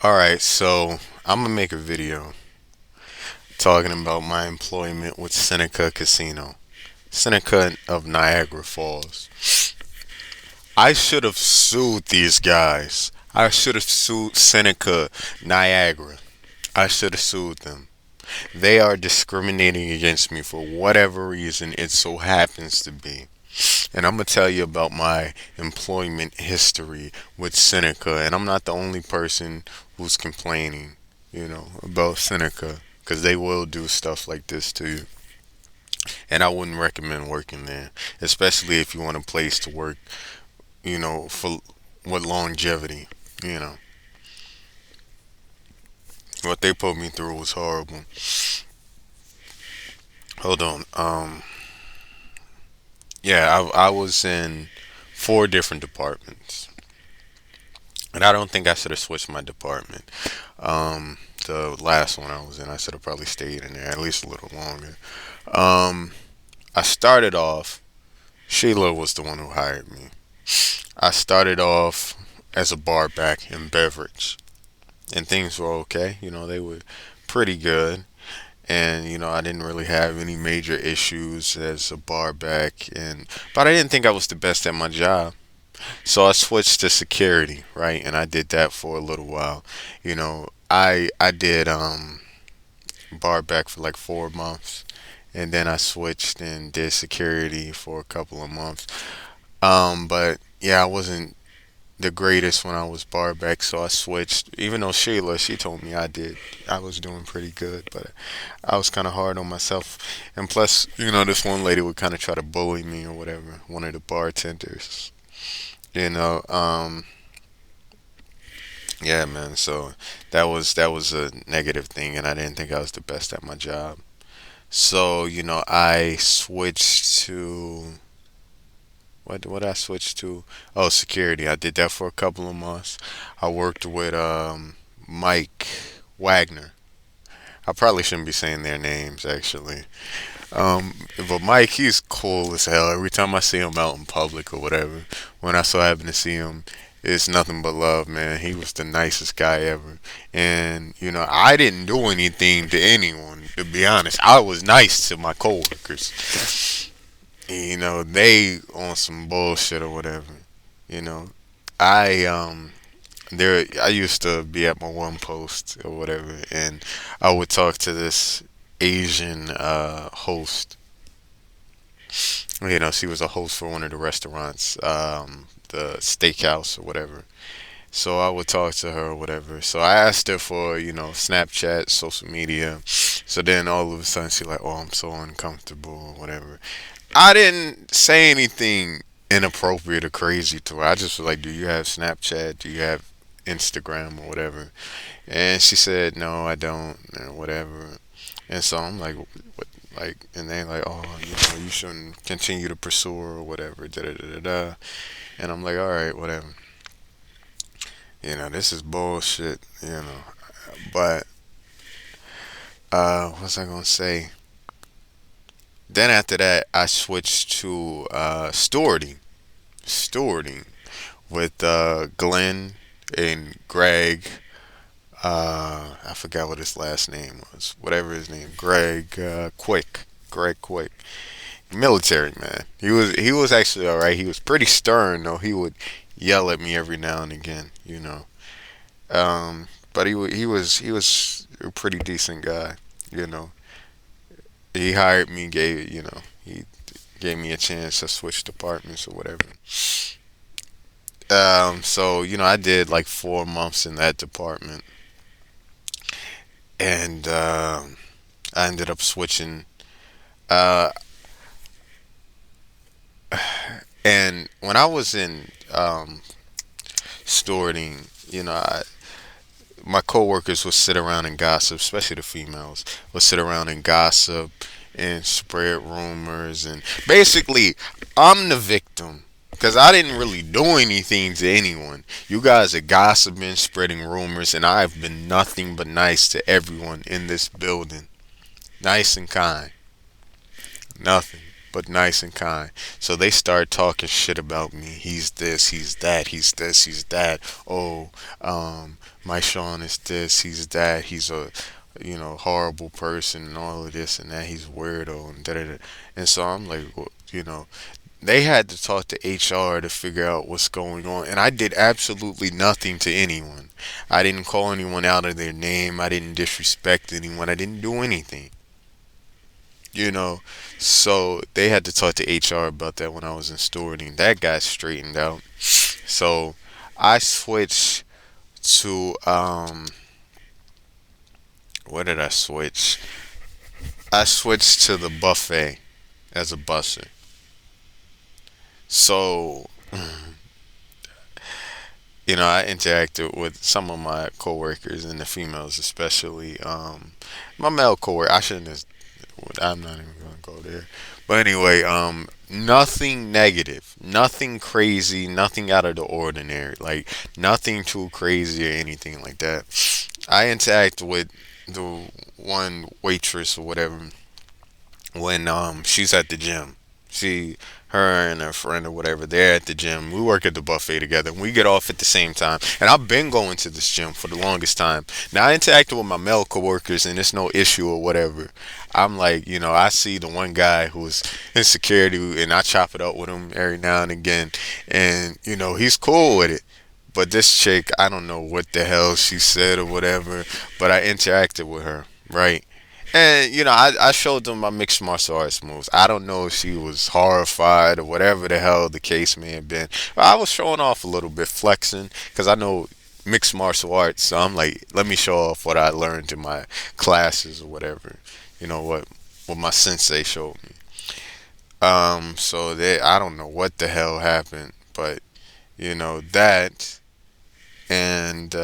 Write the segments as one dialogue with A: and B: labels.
A: Alright, so I'm gonna make a video talking about my employment with Seneca Casino. Seneca of Niagara Falls. I should have sued these guys. I should have sued Seneca Niagara. I should have sued them. They are discriminating against me for whatever reason it so happens to be. And I'm gonna tell you about my employment history with Seneca, and I'm not the only person who's complaining, about Seneca, because they will do stuff like this to you. And I wouldn't recommend working there, especially if you want a place to work, for with longevity. You know, what they put me through was horrible. Hold on. Yeah, I was in four different departments. And I don't think I should have switched my department. The last one I was in, I should have probably stayed in there at least a little longer. Um, I started off. Sheila was the one who hired me. I started off as a bar back in beverage, and things were okay. They were pretty good, and I didn't really have any major issues as a bar back. And but I didn't think I was the best at my job. So I switched to security, right? And I did that for a little while. I did bar back for like 4 months, and then I switched and did security for a couple of months. But yeah, I wasn't the greatest when I was bar back, so I switched. Even though Sheila, she told me I was doing pretty good, but I was kind of hard on myself. And plus, this one lady would kind of try to bully me or whatever. One of the bartenders. You know, um, yeah, man. So that was a negative thing, and I didn't think I was the best at my job. So I switched to what I switched to? Oh, security. I did that for a couple of months. I worked with Mike Wagner. I probably shouldn't be saying their names actually. But Mike, he's cool as hell. Every time I see him out in public or whatever, when I so happen to see him, it's nothing but love, man. He was the nicest guy ever. And, I didn't do anything to anyone, to be honest. I was nice to my coworkers. They on some bullshit or whatever. You know, I, I used to be at my one post or whatever, and I would talk to this Asian host. She was a host for one of the restaurants, the steakhouse or whatever. So I would talk to her or whatever. So I asked her for, Snapchat, social media. So then all of a sudden she's like, "Oh, I'm so uncomfortable" or whatever. I didn't say anything inappropriate or crazy to her. I just was like, "Do you have Snapchat? Do you have Instagram or whatever?" And she said, "No, I don't," or whatever. And so I'm like, "What?" Like, and they like, "Oh, you shouldn't continue to pursue her or whatever." Da da da da da. And I'm like, "All right, whatever." This is bullshit. But what was I gonna say? Then after that, I switched to stewarding with Glenn and Greg. I forgot what his last name was. Whatever his name, Greg Quick. Greg Quick. Military man. He was actually all right. He was pretty stern though. He would yell at me every now and again. But he was a pretty decent guy. You know. He hired me. He gave me a chance to switch departments or whatever. So I did like 4 months in that department, and I ended up switching. Uh, and when I was in stewarding, my coworkers would sit around and gossip, especially the females would sit around and gossip and spread rumors, and basically, I'm the victim. Because I didn't really do anything to anyone. You guys are gossiping, spreading rumors, and I've been nothing but nice to everyone in this building. Nice and kind. Nothing. but nice and kind. So they start talking shit about me. He's this, he's that, he's this, he's that. Oh, my Sean is this, he's that. He's a, horrible person and all of this and that. He's a weirdo and da da da. And so I'm like, well, they had to talk to HR to figure out what's going on. And I did absolutely nothing to anyone. I didn't call anyone out of their name. I didn't disrespect anyone. I didn't do anything. You know, so they had to talk to HR about that when I was in stewarding. That got straightened out. So I switched to what did I switch? I switched to the buffet as a busser. So I interacted with some of my coworkers and the females, especially my male coworker. I shouldn't have. I'm not even gonna go there. But anyway, nothing negative, nothing crazy, nothing out of the ordinary. Like nothing too crazy or anything like that. I interact with the one waitress or whatever when she's at the gym. She her and her friend or whatever, they're at the gym. We work at the buffet together. We get off at the same time. And I've been going to this gym for the longest time. Now I interacted with my male coworkers and it's no issue or whatever. I'm like, I see the one guy who's in security and I chop it up with him every now and again. And, he's cool with it. But this chick, I don't know what the hell she said or whatever, but I interacted with her, right? And I showed them my mixed martial arts moves. I don't know if she was horrified or whatever the hell the case may have been. But I was showing off a little bit, flexing, because I know mixed martial arts. So I'm like, let me show off what I learned in my classes or whatever. What my sensei showed me. So I don't know what the hell happened, but that, and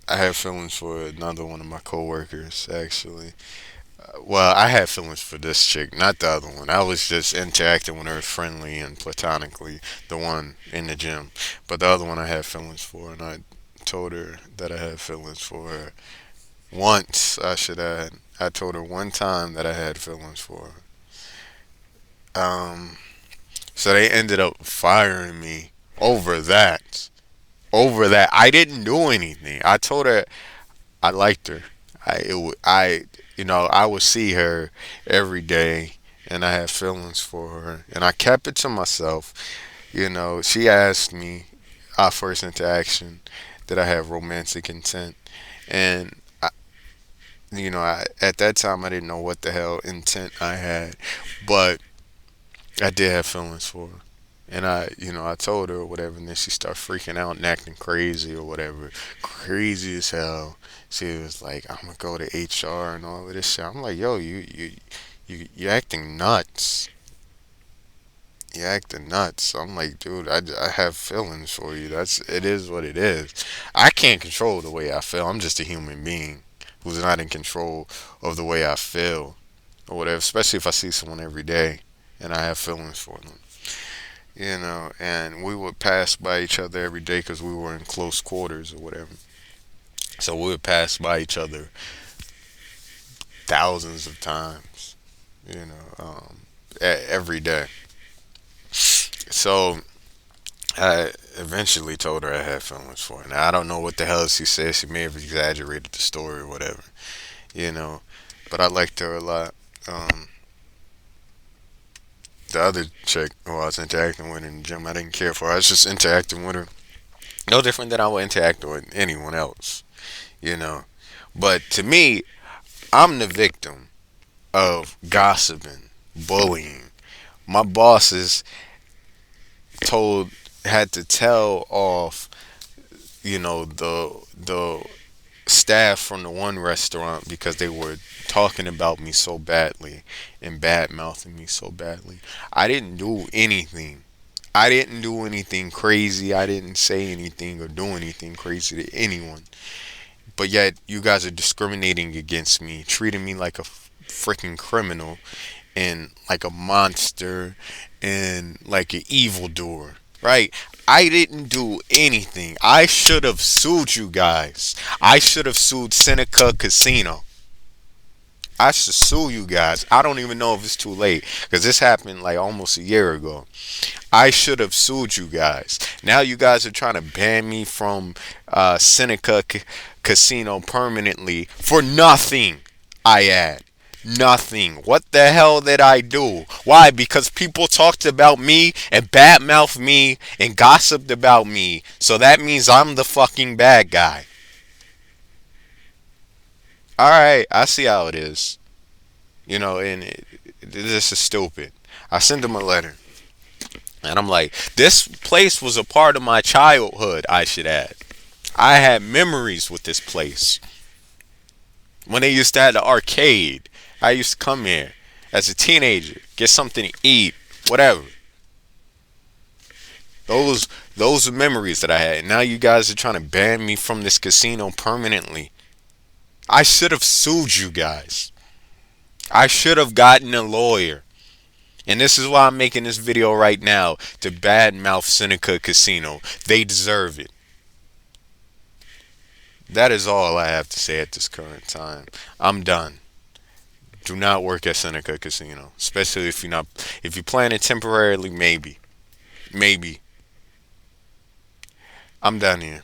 A: I had feelings for another one of my coworkers actually. Well, I had feelings for this chick, not the other one. I was just interacting with her friendly and platonically, the one in the gym. But the other one I had feelings for, and I told her that I had feelings for her. Once, I should add. I told her one time that I had feelings for her. So they ended up firing me over that. Over that. I didn't do anything. I told her I liked her. I would see her every day, and I had feelings for her, and I kept it to myself. She asked me our first interaction did I have romantic intent, and at that time I didn't know what the hell intent I had, but I did have feelings for her. And I told her or whatever, and then she started freaking out and acting crazy or whatever, crazy as hell. She was like, "I'm gonna go to HR and all of this shit." I'm like, "Yo, you acting nuts. You acting nuts." So I'm like, "Dude, I have feelings for you. It is what it is. I can't control the way I feel. I'm just a human being who's not in control of the way I feel or whatever. Especially if I see someone every day and I have feelings for them." And we would pass by each other every day because we were in close quarters or whatever. So we would pass by each other thousands of times, every day. So I eventually told her I had feelings for her. Now I don't know what the hell she said. She may have exaggerated the story or whatever, you know. But I liked her a lot. Um, the other chick who I was interacting with in the gym, I didn't care for. I was just interacting with her. No different than I would interact with anyone else, you know. But to me, I'm the victim of gossiping, bullying. My bosses told had to tell off, the staff from the one restaurant because they were talking about me so badly and bad mouthing me so badly. I didn't do anything. I didn't do anything crazy. I didn't say anything or do anything crazy to anyone. But yet, you guys are discriminating against me, treating me like a freaking criminal and like a monster and like an evildoer, right? I didn't do anything. I should have sued you guys. I should have sued Seneca Casino. I should sue you guys. I don't even know if it's too late because this happened like almost a year ago. I should have sued you guys. Now you guys are trying to ban me from Seneca Casino permanently for nothing. I add nothing. What the hell did I do? Why? Because people talked about me and badmouthed me and gossiped about me. So that means I'm the fucking bad guy. All right, I see how it is. This is stupid. I sent them a letter. And I'm like, this place was a part of my childhood, I should add. I had memories with this place. When they used to have the arcade, I used to come here as a teenager, get something to eat, whatever. Those those are memories that I had. Now you guys are trying to ban me from this casino permanently. I should have sued you guys. I should have gotten a lawyer. And this is why I'm making this video right now to badmouth Seneca Casino. They deserve it. That is all I have to say at this current time. I'm done. Do not work at Seneca Casino, especially if you're planning temporarily. Maybe. I'm done here.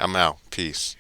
A: I'm out. Peace.